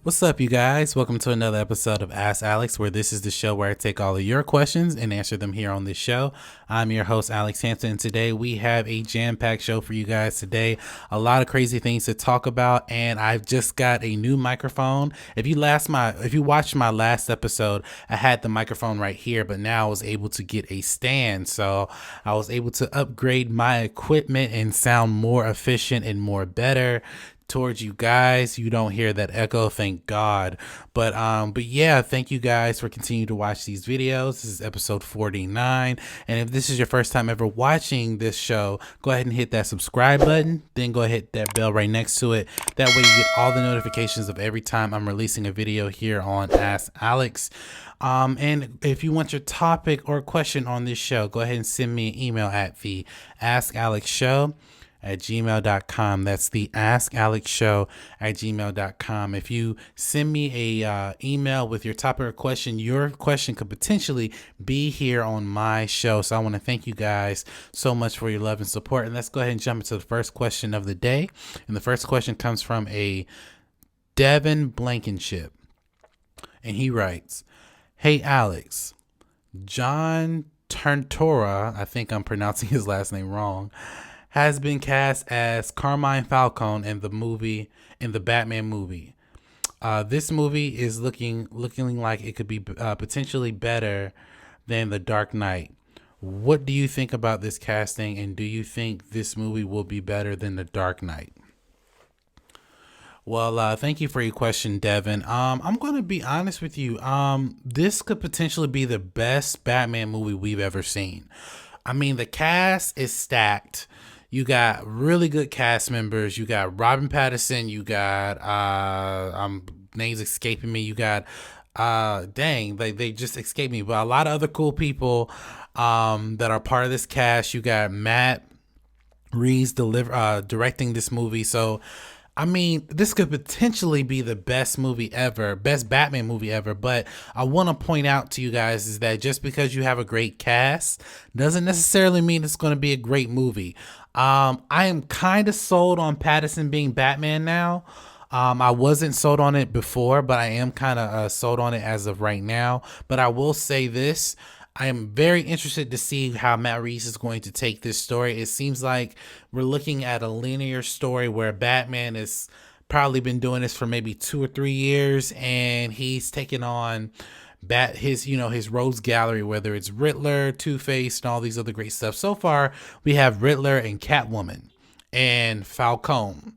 What's up, you guys? Welcome to another episode of Ask Alex, where this is the show where I take all of your questions and answer them here on this show. I'm your host, Alex Hampton, and today we have a jam-packed show for you guys today. A lot of crazy things to talk about, and I've just got a new microphone. If you watched my last episode, I had the microphone right here, but now I was able to get a stand, so I was able to upgrade my equipment and sound more efficient and more better towards you guys. You don't hear that echo, thank God. But yeah, thank you guys for continuing to watch these videos. This is episode 49, and if this is your first time ever watching this show, go ahead and hit that subscribe button, then go ahead and hit that bell right next to it. That way you get all the notifications of every time I'm releasing a video here on Ask Alex. And if you want your topic or question on this show, go ahead and send me an email at the askalexshow@gmail.com. That's the askalexshow@gmail.com. If you send me a email with your topic or question, your question could potentially be here on my show. So I want to thank you guys so much for your love and support. And let's go ahead and jump into the first question of the day. And the first question comes from a Devin Blankenship. And he writes, "Hey Alex, John Turturro, I think I'm pronouncing his last name wrong, has been cast as Carmine Falcone in the Batman movie. This movie is looking like it could be potentially better than The Dark Knight. What do you think about this casting, and do you think this movie will be better than The Dark Knight?" Well, thank you for your question, Devin. I'm going to be honest with you. This could potentially be the best Batman movie we've ever seen. I mean, the cast is stacked. You got really good cast members. You got Robin Pattinson. You got names escaping me. You got they just escaped me. But a lot of other cool people that are part of this cast. You got Matt Reeves directing this movie. So I mean, this could potentially be the best Batman movie ever. But I want to point out to you guys is that just because you have a great cast doesn't necessarily mean it's going to be a great movie. I am kind of sold on Pattinson being Batman now. I wasn't sold on it before, but I am kind of sold on it as of right now. But I will say this. I am very interested to see how Matt Reeves is going to take this story. It seems like we're looking at a linear story where Batman has probably been doing this for maybe 2 or 3 years, and he's taken on his rogues gallery, whether it's Riddler, Two-Face, and all these other great stuff. So far, we have Riddler and Catwoman and Falcone.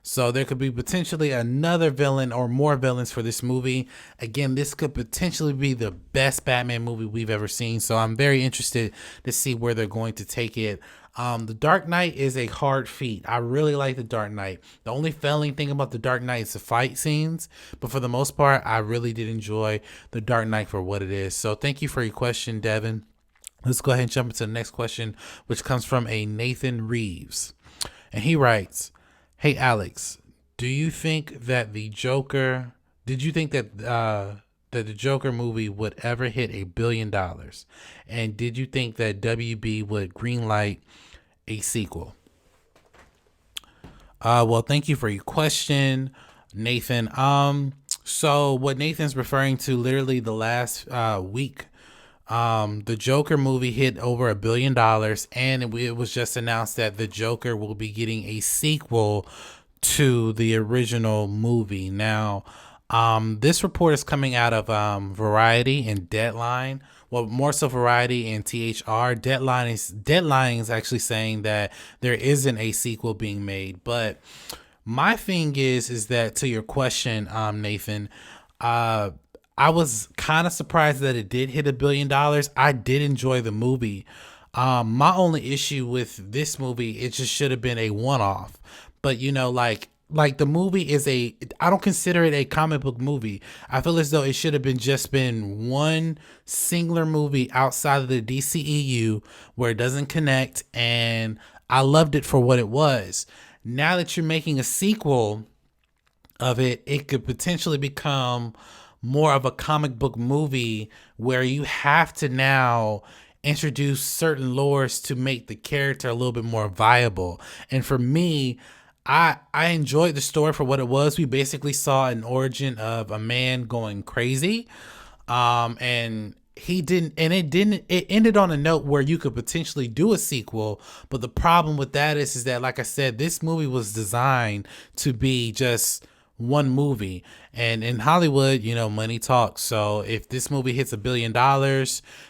So there could be potentially another villain or more villains for this movie. Again, this could potentially be the best Batman movie we've ever seen. So I'm very interested to see where they're going to take it. The Dark Knight is a hard feat. I really like The Dark Knight. The only failing thing about The Dark Knight is the fight scenes. But for the most part, I really did enjoy The Dark Knight for what it is. So thank you for your question, Devin. Let's go ahead and jump into the next question, which comes from a Nathan Reeves. And he writes, "Hey Alex, did you think that the Joker movie would ever hit $1 billion? And did you think that WB would greenlight a sequel?" Well, thank you for your question, Nathan. So what Nathan's referring to, literally the last week, the Joker movie hit over $1 billion, and it was just announced that the Joker will be getting a sequel to the original movie. Now, this report is coming out of Variety and Deadline. Well, more so Variety and THR. Deadline is actually saying that there isn't a sequel being made. But my thing is that, to your question, Nathan, I was kind of surprised that it did hit $1 billion. I did enjoy the movie. My only issue with this movie, it just should have been a one-off. But like the movie is I don't consider it a comic book movie. I feel as though it should have just been one singular movie outside of the DCEU where it doesn't connect, and I loved it for what it was. Now that you're making a sequel of it, it could potentially become more of a comic book movie where you have to now introduce certain lores to make the character a little bit more viable. And for me, I enjoyed the story for what it was. We basically saw an origin of a man going crazy, and it ended on a note where you could potentially do a sequel. But the problem with that is that, like I said, this movie was designed to be just one movie, and in Hollywood, money talks. So if this movie hits $1 billion,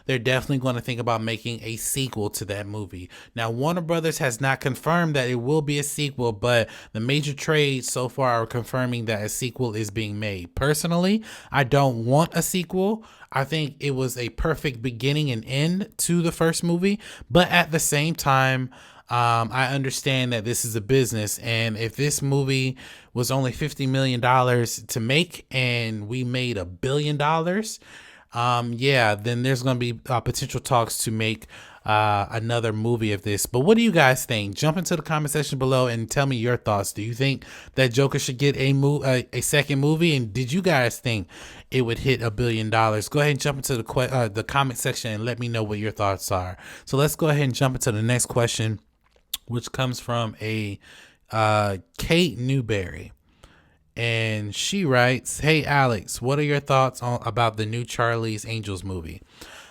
they're definitely going to think about making a sequel to that movie. Now, Warner Brothers has not confirmed that it will be a sequel, but the major trades so far are confirming that a sequel is being made. Personally, I don't want a sequel. I think it was a perfect beginning and end to the first movie, but at the same time, I understand that this is a business, and if this movie was only $50 million to make and we made $1 billion, then there's going to be potential talks to make another movie of this. But what do you guys think? Jump into the comment section below and tell me your thoughts. Do you think that Joker should get a second movie? And did you guys think it would hit $1 billion? Go ahead and jump into the comment section and let me know what your thoughts are. So let's go ahead and jump into the next question, which comes from a Kate Newberry. And she writes, "Hey Alex, what are your thoughts about the new Charlie's Angels movie?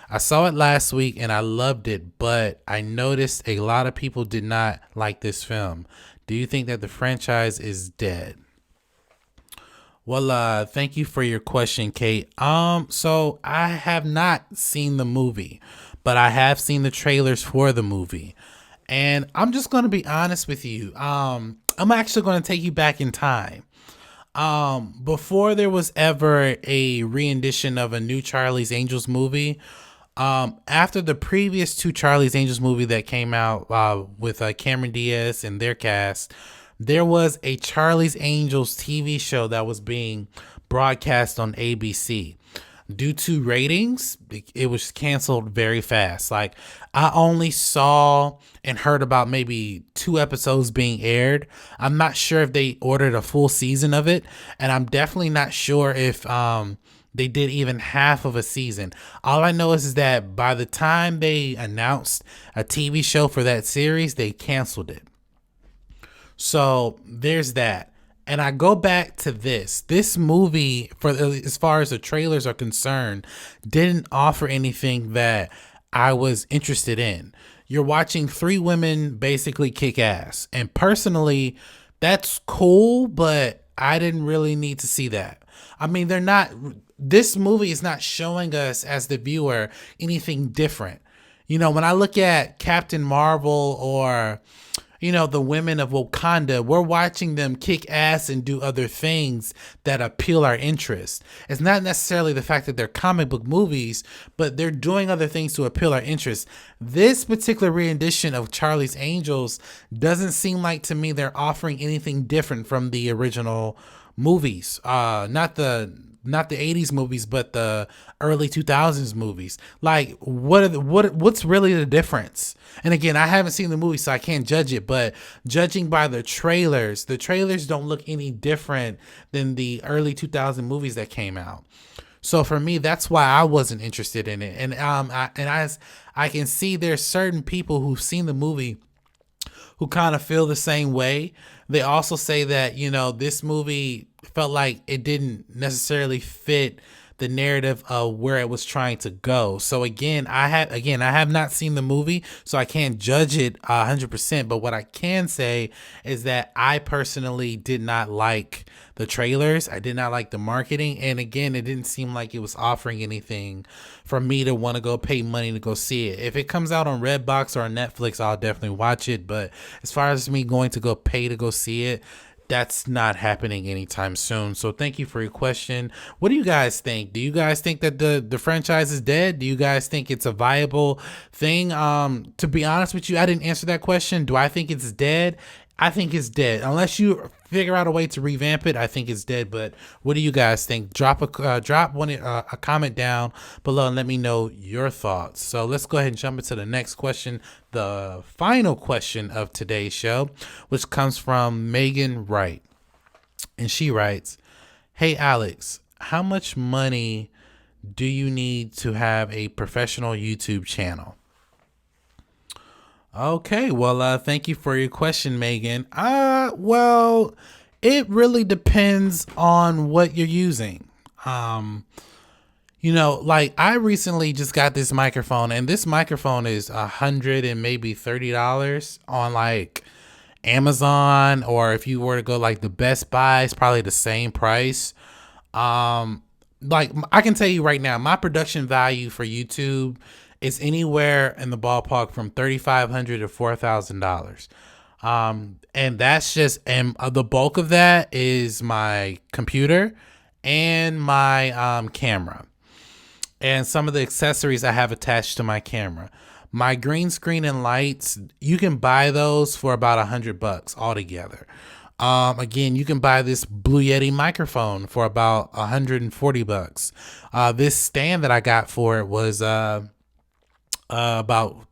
I saw it last week and I loved it, but I noticed a lot of people did not like this film. Do you think that the franchise is dead?" Well, thank you for your question, Kate. So I have not seen the movie, but I have seen the trailers for the movie. And I'm just going to be honest with you. I'm actually going to take you back in time. Before there was ever a rendition of a new Charlie's Angels movie, after the previous two Charlie's Angels movie that came out with Cameron Diaz and their cast, there was a Charlie's Angels TV show that was being broadcast on ABC. Due to ratings, it was canceled very fast. Like, I only saw and heard about maybe 2 episodes being aired. I'm not sure if they ordered a full season of it, and I'm definitely not sure if they did even half of a season. All I know is that by the time they announced a TV show for that series, they canceled it. So there's that. And I go back to this movie, for as far as the trailers are concerned, didn't offer anything that I was interested in. You're watching 3 women basically kick ass. And personally, that's cool, but I didn't really need to see that. I mean, this movie is not showing us as the viewer anything different. When I look at Captain Marvel or the women of Wakanda, we're watching them kick ass and do other things that appeal our interest. It's not necessarily the fact that they're comic book movies, but they're doing other things to appeal our interest. This particular rendition of Charlie's Angels doesn't seem like, to me, they're offering anything different from the original movies. Not the 80s movies, but the early 2000s movies. Like, what's really the difference? And again, I haven't seen the movie, so I can't judge it, but judging by the trailers don't look any different than the early 2000 movies that came out. So for me, that's why I wasn't interested in it. And I can see there's certain people who've seen the movie who kind of feel the same way. They also say that, this movie felt like it didn't necessarily fit the narrative of where it was trying to go. So again, I have not seen the movie, so I can't judge it 100%. But what I can say is that I personally did not like the trailers. I did not like the marketing. And again, it didn't seem like it was offering anything for me to want to go pay money to go see it. If it comes out on Redbox or on Netflix, I'll definitely watch it. But as far as me going to go pay to go see it, that's not happening anytime soon. So thank you for your question. What do you guys think? Do you guys think that the franchise is dead? Do you guys think it's a viable thing? To be honest with you, I didn't answer that question. Do I think it's dead? I think it's dead. Unless you figure out a way to revamp it, I think it's dead. But what do you guys think? Drop a comment down below and let me know your thoughts. So let's go ahead and jump into the next question, the final question of today's show, which comes from Megan Wright. And she writes, "Hey Alex, how much money do you need to have a professional YouTube channel?" Okay, well, thank you for your question, Megan. Well, it really depends on what you're using. Um, like I recently just got this microphone, and this microphone is $100 and maybe $30 on like Amazon, or if you were to go like the Best Buy, it's probably the same price. Um, like I can tell you right now, my production value for YouTube is anywhere in the ballpark from $3,500 to $4,000. And that's just, and the bulk of that is my computer and my camera and some of the accessories I have attached to my camera. My green screen and lights, you can buy those for about $100 altogether. Again, you can buy this Blue Yeti microphone for about $140. This stand that I got for it was about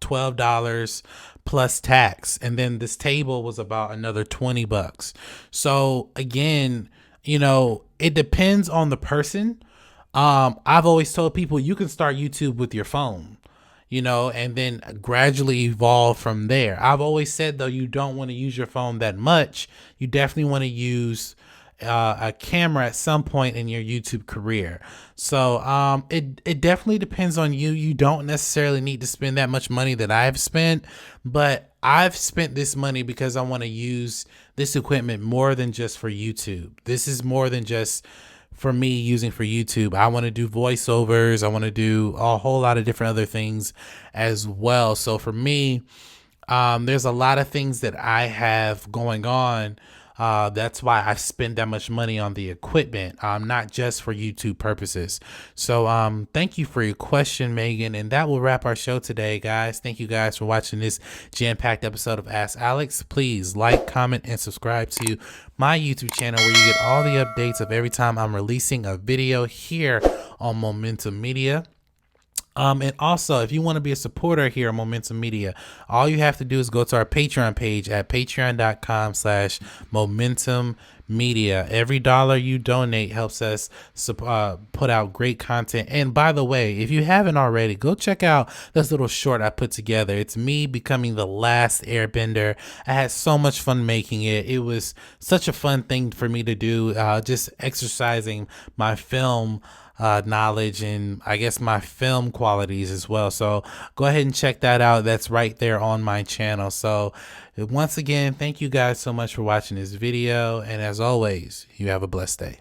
$12 plus tax, and then this table was about another $20. So again, it depends on the person. I've always told people you can start YouTube with your phone, and then gradually evolve from there. I've always said, though, you don't want to use your phone that much. You definitely want to use a camera at some point in your YouTube career. So it definitely depends on you. You don't necessarily need to spend that much money that I've spent, but I've spent this money because I want to use this equipment more than just for YouTube. This is more than just for me using for YouTube. I want to do voiceovers. I want to do a whole lot of different other things as well. So for me, there's a lot of things that I have going on. That's why I spend that much money on the equipment, not just for YouTube purposes. So thank you for your question, Megan. And that will wrap our show today, guys. Thank you guys for watching this jam-packed episode of Ask Alex. Please like, comment, and subscribe to my YouTube channel where you get all the updates of every time I'm releasing a video here on Momentum Media. And also, if you want to be a supporter here on Momentum Media, all you have to do is go to our Patreon page at patreon.com/Momentum Media. Every dollar you donate helps us put out great content. And by the way, if you haven't already, go check out this little short I put together. It's me becoming the last airbender. I had so much fun making it. It was such a fun thing for me to do, just exercising my film knowledge and I guess my film qualities as well. So go ahead and check that out. That's right there on my channel. So once again, thank you guys so much for watching this video. And as always, you have a blessed day.